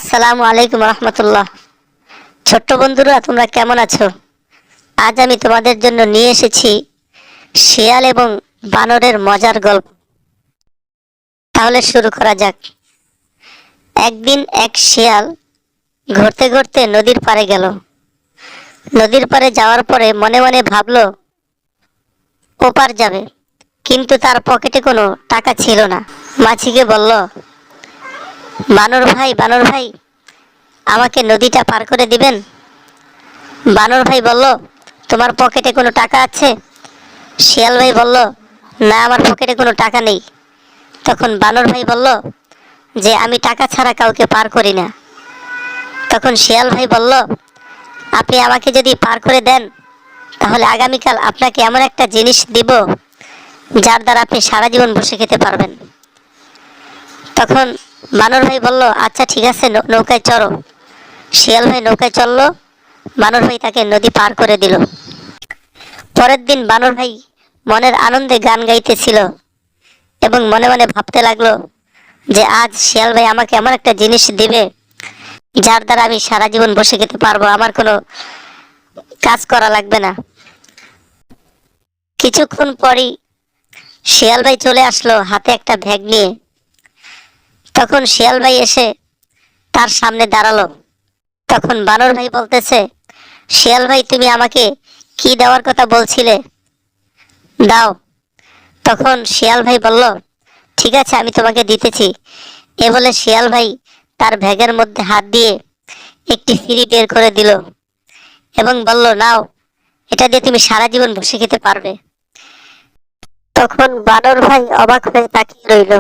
আসসালামু আলাইকুম রহমতুল্লাহ। ছোট্ট বন্ধুরা, তোমরা কেমন আছো? আজ আমি তোমাদের জন্য নিয়ে এসেছি শিয়াল এবং বানরের মজার গল্প। তাহলে শুরু করা যাক। একদিন এক শিয়াল ঘুরতে ঘুরতে নদীর পাড়ে গেল। নদীর পাড়ে যাওয়ার পরে মনে মনে ভাবলো ওপার যাবে, কিন্তু তার পকেটে কোনো টাকা ছিল না। মাছিকে বলল, বানর ভাই, আমাকে নদীটা পার করে দিবেন? বানর ভাই বলল, তোমার পকেটে কোনো টাকা আছে? শিয়াল ভাই বলল, না, আমার পকেটে কোনো টাকা নেই। তখন বানর ভাই বলল যে, আমি টাকা ছাড়া কাউকে পার করি না। তখন শিয়াল ভাই বলল, আপনি আমাকে যদি পার করে দেন, তাহলে আগামীকাল আপনাকে এমন একটা জিনিস দিব যার দ্বারা আপনি সারা জীবন বসে খেতে পারবেন। তখন বানর ভাই বলল, আচ্ছা ঠিক আছে, নৌকায় চড়ো। শিয়াল ভাই নৌকায় চললো। বানর ভাই তাকে নদী পার করে দিল। পরের দিন বানর ভাই মনের আনন্দে গান গাইতেছিল এবং মনে মনে ভাবতে লাগলো যে আজ শিয়াল ভাই আমাকে এমন একটা জিনিস দিবে যার দ্বারা আমি সারা জীবন বসে খেতে পারবো, আমার কোনো কাজ করা লাগবে না। কিছুক্ষণ পরই শিয়াল ভাই চলে আসলো হাতে একটা ব্যাগ নিয়ে। তখন শিয়াল ভাই এসে তার সামনে দাঁড়ালো। তখন বানর ভাই বলতেছে, শিয়াল ভাই, তুমি আমাকে কি দেওয়ার কথা বলছিলে, দাও। তখন শিয়াল ভাই বলল, ঠিক আছে, আমি তোমাকে দিতেছি। এ বলে শিয়াল ভাই তার ব্যাগের মধ্যে হাত দিয়ে একটি ফিরি বের করে দিল এবং বলল, নাও, এটা দিয়ে তুমি সারা জীবন বসে খেতে পারবে। তখন বানর ভাই অবাক হয়ে তাকিয়ে রইল।